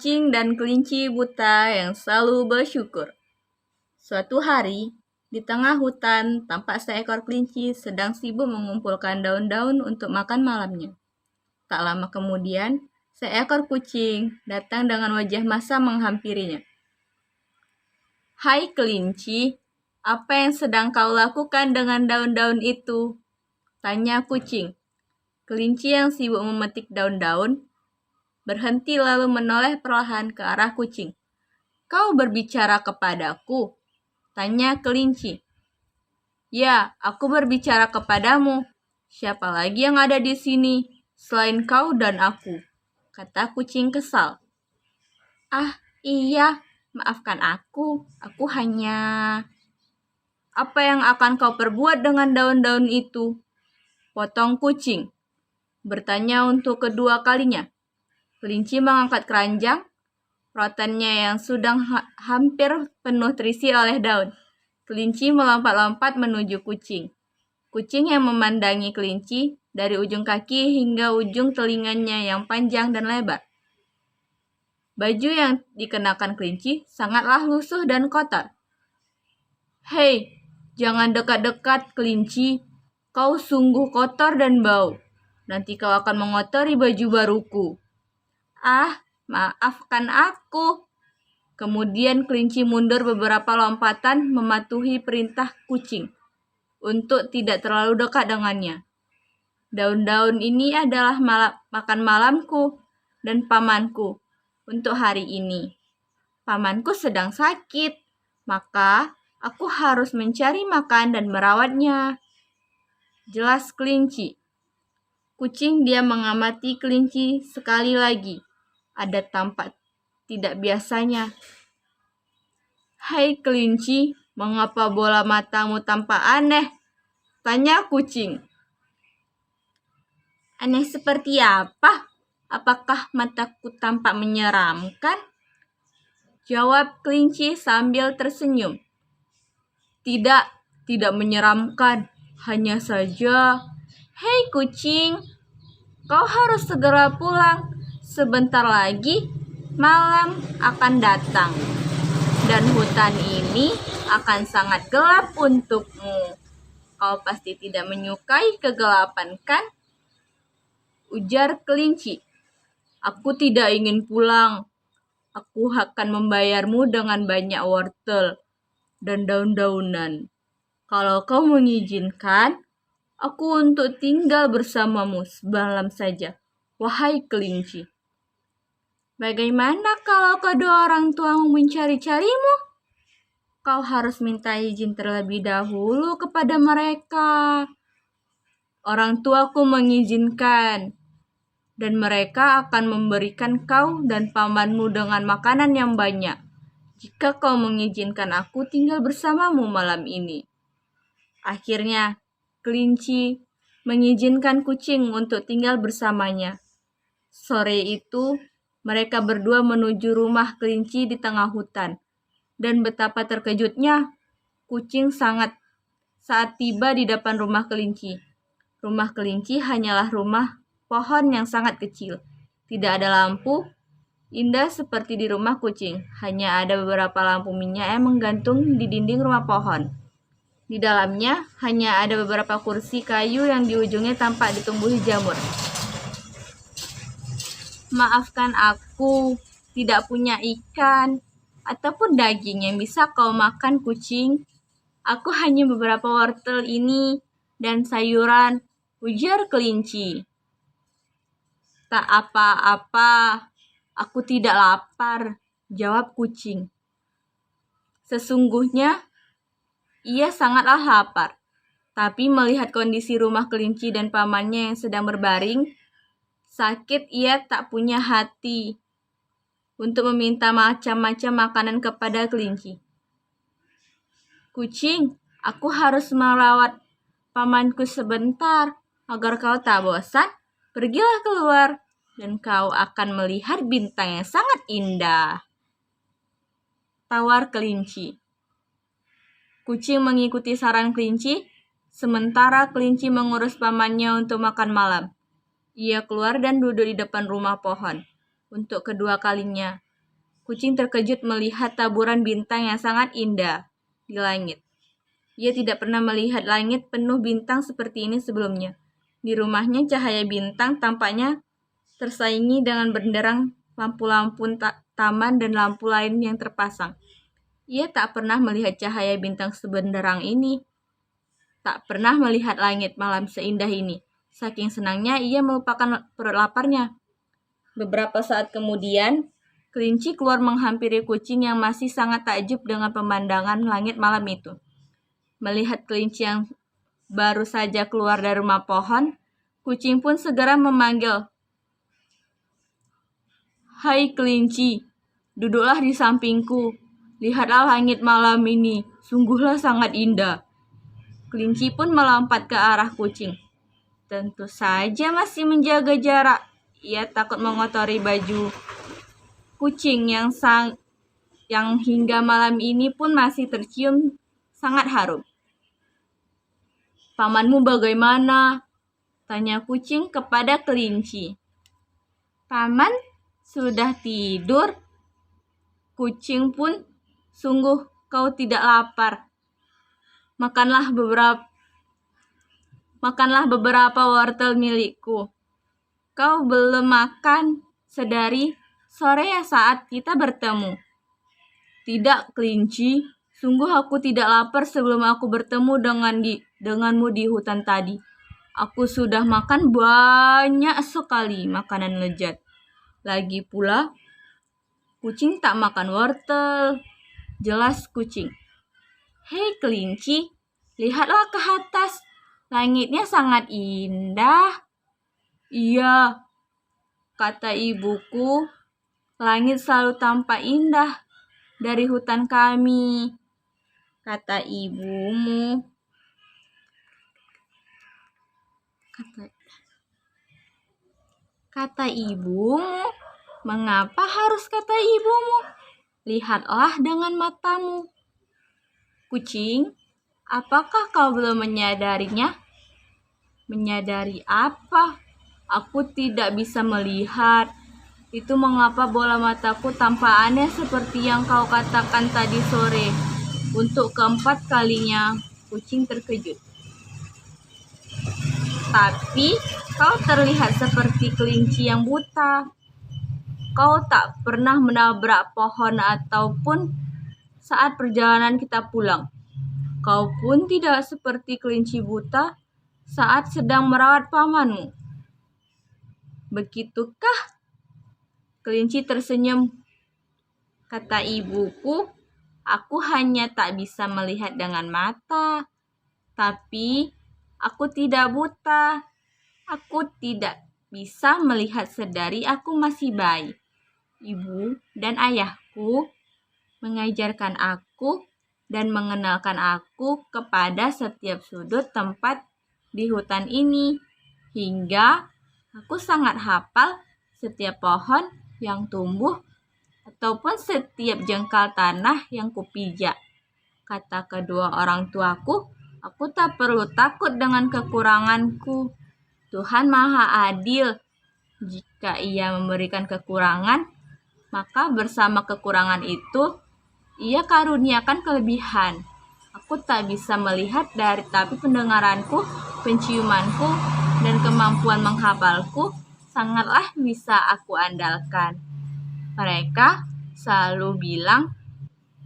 Kucing dan kelinci buta yang selalu bersyukur. Suatu hari, di tengah hutan, tampak seekor kelinci sedang sibuk mengumpulkan daun-daun untuk makan malamnya. Tak lama kemudian, seekor kucing datang dengan wajah masam menghampirinya. "Hai kelinci, apa yang sedang kau lakukan dengan daun-daun itu?" tanya kucing. Kelinci yang sibuk memetik daun-daun berhenti lalu menoleh perlahan ke arah kucing. "Kau berbicara kepadaku?" tanya kelinci. "Ya, aku berbicara kepadamu. Siapa lagi yang ada di sini selain kau dan aku?" kata kucing kesal. "Ah, iya, maafkan aku. Aku hanya..." "Apa yang akan kau perbuat dengan daun-daun itu?" potong kucing, bertanya untuk kedua kalinya. Kelinci mengangkat keranjang, rotannya yang sudah hampir penuh terisi oleh daun. Kelinci melompat-lompat menuju kucing. Kucing yang memandangi kelinci dari ujung kaki hingga ujung telinganya yang panjang dan lebar. Baju yang dikenakan kelinci sangatlah lusuh dan kotor. "Hei, jangan dekat-dekat kelinci. Kau sungguh kotor dan bau. Nanti kau akan mengotori baju baruku." "Ah, maafkan aku." Kemudian kelinci mundur beberapa lompatan mematuhi perintah kucing untuk tidak terlalu dekat dengannya. "Daun-daun ini adalah makan malamku dan pamanku untuk hari ini. Pamanku sedang sakit, maka aku harus mencari makan dan merawatnya," jelas kelinci. Kucing diam mengamati kelinci sekali lagi. Ada tampak tidak biasanya. "Hai kelinci, mengapa bola matamu tampak aneh?" tanya kucing. "Aneh seperti apa? Apakah mataku tampak menyeramkan?" jawab kelinci sambil tersenyum. Tidak menyeramkan. Hanya saja..." "Hei kucing, kau harus segera pulang. Sebentar lagi malam akan datang dan hutan ini akan sangat gelap untukmu. Kau pasti tidak menyukai kegelapan, kan?" ujar kelinci. "Aku tidak ingin pulang. Aku akan membayarmu dengan banyak wortel dan daun-daunan. Kalau kau mengizinkan aku untuk tinggal bersamamu semalam saja, wahai kelinci." "Bagaimana kalau kedua orang tuamu mencari-carimu?" "Kau harus minta izin terlebih dahulu kepada mereka." "Orang tuaku mengizinkan, dan mereka akan memberikan kau dan pamanmu dengan makanan yang banyak jika kau mengizinkan aku tinggal bersamamu malam ini." Akhirnya, kelinci mengizinkan kucing untuk tinggal bersamanya. Sore itu, mereka berdua menuju rumah kelinci di tengah hutan. Dan betapa terkejutnya kucing saat tiba di depan rumah kelinci. Rumah kelinci hanyalah rumah pohon yang sangat kecil. Tidak ada lampu, indah seperti di rumah kucing. Hanya ada beberapa lampu minyak yang menggantung di dinding rumah pohon. Di dalamnya hanya ada beberapa kursi kayu yang di ujungnya tampak ditumbuhi jamur. "Maafkan aku, tidak punya ikan ataupun daging yang bisa kau makan kucing. Aku hanya beberapa wortel ini dan sayuran," ujar kelinci. "Tak apa-apa, aku tidak lapar," jawab kucing. Sesungguhnya, ia sangatlah lapar. Tapi melihat kondisi rumah kelinci dan pamannya yang sedang berbaring sakit, ia tak punya hati untuk meminta macam-macam makanan kepada kelinci. "Kucing, aku harus merawat pamanku sebentar. Agar kau tak bosan, pergilah keluar dan kau akan melihat bintang yang sangat indah," tawar kelinci. Kucing mengikuti saran kelinci, sementara kelinci mengurus pamannya untuk makan malam. Ia keluar dan duduk di depan rumah pohon untuk kedua kalinya. Kucing terkejut melihat taburan bintang yang sangat indah di langit. Ia tidak pernah melihat langit penuh bintang seperti ini sebelumnya. Di rumahnya cahaya bintang tampaknya tersaingi dengan benderang lampu-lampu taman dan lampu lain yang terpasang. Ia tak pernah melihat cahaya bintang sebenderang ini. Tak pernah melihat langit malam seindah ini. Saking senangnya ia melupakan perut laparnya. Beberapa saat kemudian, kelinci keluar menghampiri kucing yang masih sangat takjub dengan pemandangan langit malam itu. Melihat kelinci yang baru saja keluar dari rumah pohon, kucing pun segera memanggil, "Hai kelinci, duduklah di sampingku. Lihatlah langit malam ini, sungguhlah sangat indah." Kelinci pun melompat ke arah kucing. Tentu saja masih menjaga jarak. Ia takut mengotori baju kucing yang hingga malam ini pun masih tercium sangat harum. "Pamanmu bagaimana?" tanya kucing kepada kelinci. "Paman sudah tidur." Kucing pun, "Sungguh kau tidak lapar. Makanlah beberapa wortel milikku. Kau belum makan sedari sore saat kita bertemu." "Tidak, kelinci. Sungguh aku tidak lapar sebelum aku bertemu denganmu di hutan tadi. Aku sudah makan banyak sekali makanan lezat. Lagi pula, kucing tak makan wortel." Jelas kucing. "Hei kelinci, lihatlah ke atas. Langitnya sangat indah." "Iya," kata ibuku, "langit selalu tampak indah dari hutan kami." Kata ibumu. Kata ibumu. Mengapa harus kata ibumu? Lihatlah dengan matamu. Kucing, apakah kau belum menyadarinya? Menyadari apa? Aku tidak bisa melihat. Itu mengapa bola mataku tampak aneh seperti yang kau katakan tadi sore. Untuk keempat kalinya, kucing terkejut. Tapi kau terlihat seperti kelinci yang buta. Kau tak pernah menabrak pohon ataupun saat perjalanan kita pulang. Kau pun tidak seperti kelinci buta saat sedang merawat pamanmu. Begitukah? Kelinci tersenyum. Kata ibuku, aku hanya tak bisa melihat dengan mata. Tapi aku tidak buta. Aku tidak bisa melihat sedari aku masih bayi. Ibu dan ayahku mengajarkan aku dan mengenalkan aku kepada setiap sudut tempat di hutan ini. Hingga aku sangat hafal setiap pohon yang tumbuh ataupun setiap jengkal tanah yang kupijak. Kata kedua orang tuaku, aku tak perlu takut dengan kekuranganku. Tuhan Maha Adil. Jika Ia memberikan kekurangan, maka bersama kekurangan itu, Ia karuniakan kelebihan. Aku tak bisa melihat tapi pendengaranku, penciumanku, dan kemampuan menghafalku sangatlah bisa aku andalkan. Mereka selalu bilang,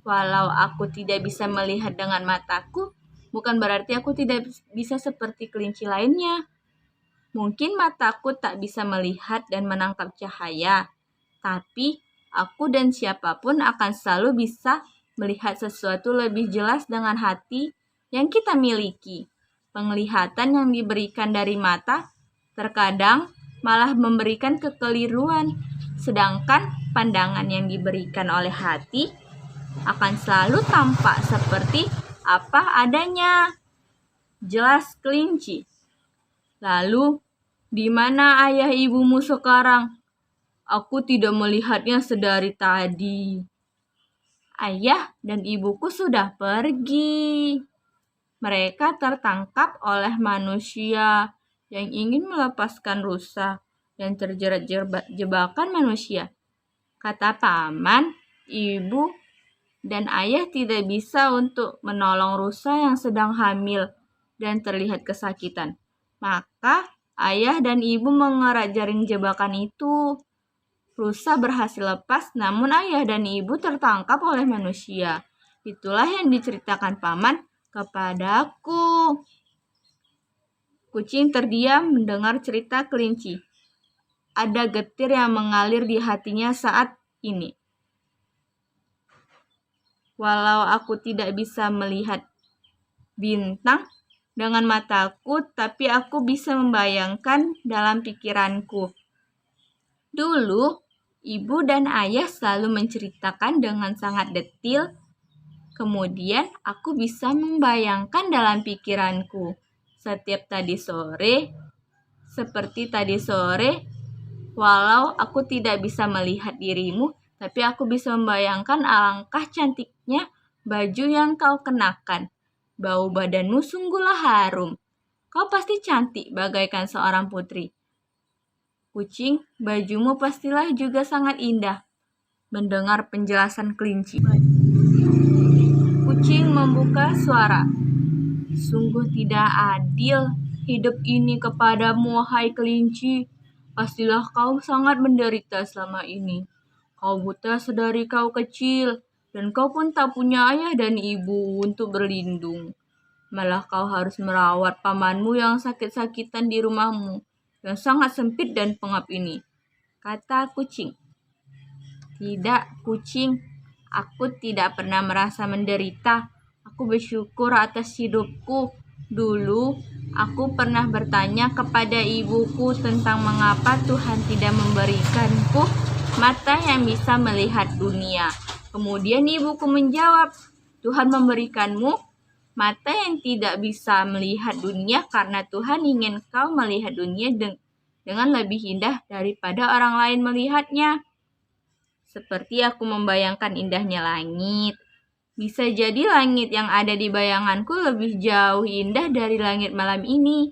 walau aku tidak bisa melihat dengan mataku, bukan berarti aku tidak bisa seperti kelinci lainnya. Mungkin mataku tak bisa melihat dan menangkap cahaya, tapi aku dan siapapun akan selalu bisa melihat sesuatu lebih jelas dengan hati yang kita miliki. Penglihatan yang diberikan dari mata terkadang malah memberikan kekeliruan, sedangkan pandangan yang diberikan oleh hati akan selalu tampak seperti apa adanya. Jelas kelinci. Lalu, di mana ayah ibumu sekarang? Aku tidak melihatnya sedari tadi. Ayah dan ibuku sudah pergi. Mereka tertangkap oleh manusia yang ingin melepaskan rusa dan terjerat jebakan manusia. Kata paman, Ibu dan ayah tidak bisa untuk menolong rusa yang sedang hamil dan terlihat kesakitan. Maka ayah dan ibu mengerat jaring jebakan itu. Rusa berhasil lepas, namun ayah dan ibu tertangkap oleh manusia. Itulah yang diceritakan paman kepadaku. Kucing terdiam mendengar cerita kelinci. Ada getir yang mengalir di hatinya saat ini. Walau aku tidak bisa melihat bintang dengan mataku, tapi aku bisa membayangkan dalam pikiranku. Dulu, ibu dan ayah selalu menceritakan dengan sangat detil. Kemudian aku bisa membayangkan dalam pikiranku. Seperti tadi sore, walau aku tidak bisa melihat dirimu, tapi aku bisa membayangkan alangkah cantiknya baju yang kau kenakan. Bau badanmu sungguhlah harum. Kau pasti cantik bagaikan seorang putri. Kucing, bajumu pastilah juga sangat indah. Mendengar penjelasan kelinci, kucing membuka suara. Sungguh tidak adil hidup ini kepadamu, wahai kelinci. Pastilah kau sangat menderita selama ini. Kau buta sedari kau kecil, dan kau pun tak punya ayah dan ibu untuk berlindung. Malah kau harus merawat pamanmu yang sakit-sakitan di rumahmu, yang sangat sempit dan pengap ini, kata kucing. Tidak, kucing. Aku tidak pernah merasa menderita. Aku bersyukur atas hidupku. Dulu, aku pernah bertanya kepada ibuku tentang mengapa Tuhan tidak memberikanku mata yang bisa melihat dunia. Kemudian ibuku menjawab, Tuhan memberikanmu mata yang tidak bisa melihat dunia karena Tuhan ingin kau melihat dunia dengan lebih indah daripada orang lain melihatnya. Seperti aku membayangkan indahnya langit. Bisa jadi langit yang ada di bayanganku lebih jauh indah dari langit malam ini.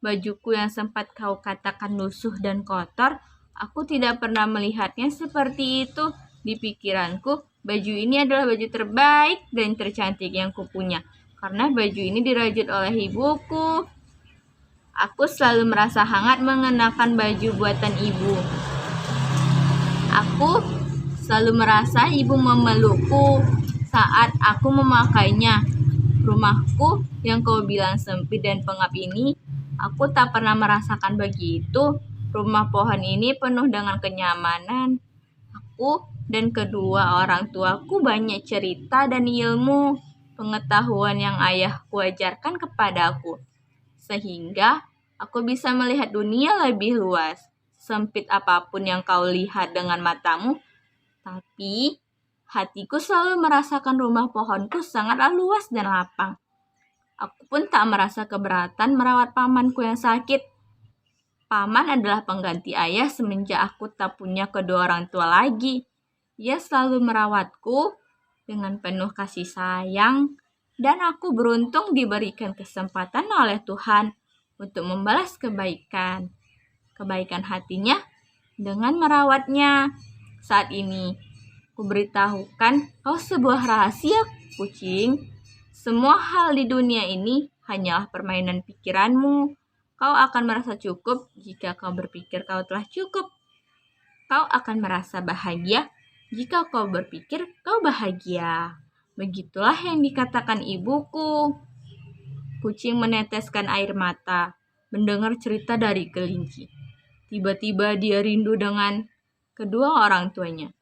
Bajuku yang sempat kau katakan lusuh dan kotor, aku tidak pernah melihatnya seperti itu. Di pikiranku, baju ini adalah baju terbaik dan tercantik yang kupunya. Karena baju ini dirajut oleh ibuku. Aku selalu merasa hangat mengenakan baju buatan ibu. Aku selalu merasa ibu memelukku saat aku memakainya. Rumahku yang kau bilang sempit dan pengap ini, aku tak pernah merasakan begitu. Rumah pohon ini penuh dengan kenyamanan. Aku dan kedua orang tuaku banyak cerita dan ilmu pengetahuan yang ayahku ajarkan kepadaku. Sehingga aku bisa melihat dunia lebih luas. Sempit apapun yang kau lihat dengan matamu, tapi hatiku selalu merasakan rumah pohonku sangatlah luas dan lapang. Aku pun tak merasa keberatan merawat pamanku yang sakit. Paman adalah pengganti ayah semenjak aku tak punya kedua orang tua lagi. Ia selalu merawatku dengan penuh kasih sayang, dan aku beruntung diberikan kesempatan oleh Tuhan untuk membalas kebaikan hatinya dengan merawatnya. Saat ini, kuberitahukan kau sebuah rahasia, kucing. Semua hal di dunia ini hanyalah permainan pikiranmu. Kau akan merasa cukup jika kau berpikir kau telah cukup. Kau akan merasa bahagia jika kau berpikir kau bahagia. Begitulah yang dikatakan ibuku. Kucing meneteskan air mata mendengar cerita dari kelinci. Tiba-tiba dia rindu dengan kedua orang tuanya.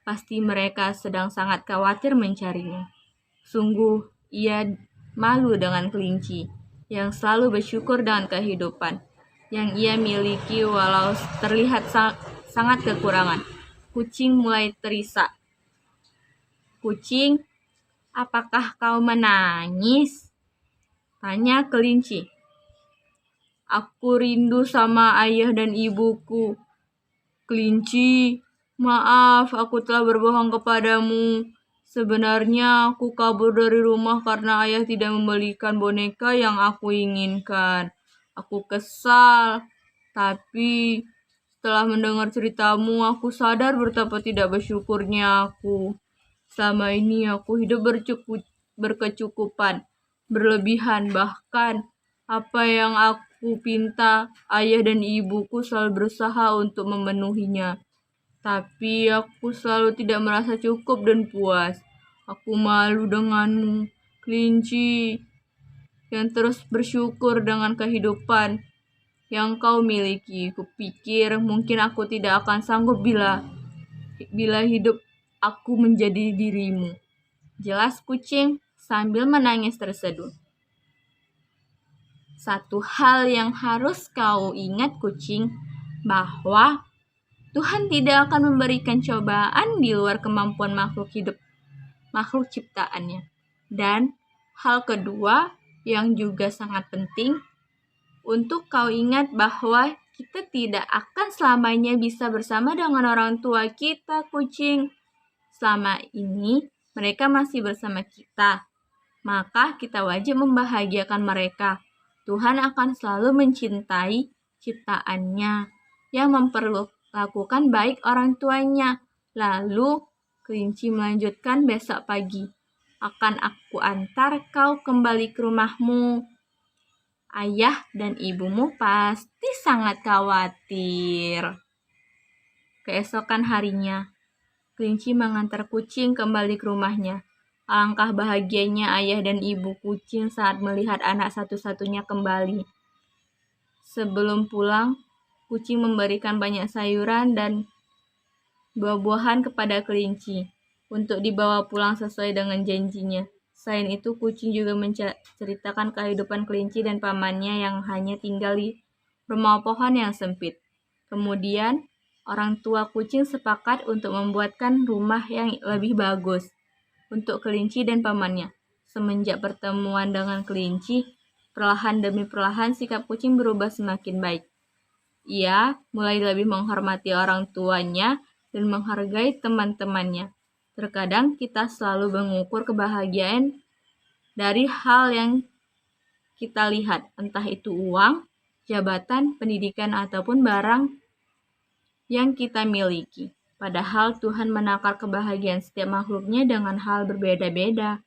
Pasti mereka sedang sangat khawatir mencarinya. Sungguh ia malu dengan kelinci yang selalu bersyukur dengan kehidupan yang ia miliki walau terlihat sangat kekurangan. Kucing mulai terisak. Kucing, apakah kau menangis? Tanya kelinci. Aku rindu sama ayah dan ibuku. Kelinci, maaf aku telah berbohong kepadamu. Sebenarnya aku kabur dari rumah karena ayah tidak membelikan boneka yang aku inginkan. Aku kesal, tapi Setelah mendengar ceritamu, aku sadar betapa tidak bersyukurnya aku. Selama ini aku hidup berkecukupan, berlebihan, bahkan apa yang aku pinta, ayah dan ibuku selalu berusaha untuk memenuhinya. Tapi aku selalu tidak merasa cukup dan puas. Aku malu denganmu, kelinci, yang terus bersyukur dengan kehidupan yang kau miliki. Kupikir mungkin aku tidak akan sanggup bila hidup aku menjadi dirimu. Jelas kucing sambil menangis terseduh. Satu hal yang harus kau ingat kucing, bahwa Tuhan tidak akan memberikan cobaan di luar kemampuan makhluk ciptaannya. Dan hal kedua yang juga sangat penting, untuk kau ingat bahwa kita tidak akan selamanya bisa bersama dengan orang tua kita, kucing. Selama ini mereka masih bersama kita, maka kita wajib membahagiakan mereka. Tuhan akan selalu mencintai ciptaannya yang memperlakukan baik orang tuanya. Lalu kelinci melanjutkan, besok pagi akan aku antar kau kembali ke rumahmu. Ayah dan ibumu pasti sangat khawatir. Keesokan harinya, kelinci mengantar kucing kembali ke rumahnya. Alangkah bahagianya ayah dan ibu kucing saat melihat anak satu-satunya kembali. Sebelum pulang, kucing memberikan banyak sayuran dan buah-buahan kepada kelinci untuk dibawa pulang sesuai dengan janjinya. Selain itu, kucing juga menceritakan kehidupan kelinci dan pamannya yang hanya tinggal di rumah pohon yang sempit. Kemudian, orang tua kucing sepakat untuk membuatkan rumah yang lebih bagus untuk kelinci dan pamannya. Semenjak pertemuan dengan kelinci, perlahan demi perlahan sikap kucing berubah semakin baik. Ia mulai lebih menghormati orang tuanya dan menghargai teman-temannya. Terkadang kita selalu mengukur kebahagiaan dari hal yang kita lihat, entah itu uang, jabatan, pendidikan, ataupun barang yang kita miliki. Padahal Tuhan menakar kebahagiaan setiap makhluknya dengan hal berbeda-beda.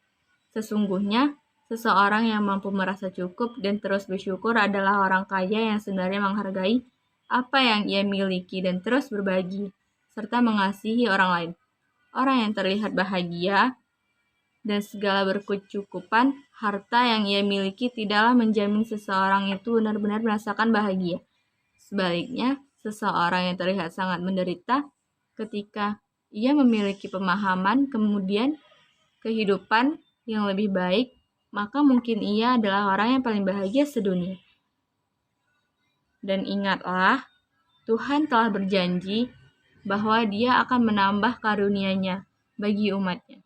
Sesungguhnya, seseorang yang mampu merasa cukup dan terus bersyukur adalah orang kaya yang sebenarnya menghargai apa yang ia miliki dan terus berbagi, serta mengasihi orang lain. Orang yang terlihat bahagia dan segala berkecukupan, harta yang ia miliki tidaklah menjamin seseorang itu benar-benar merasakan bahagia. Sebaliknya, seseorang yang terlihat sangat menderita ketika ia memiliki pemahaman kemudian kehidupan yang lebih baik, maka mungkin ia adalah orang yang paling bahagia sedunia. Dan ingatlah, Tuhan telah berjanji bahwa Dia akan menambah karunia-Nya bagi umat-Nya.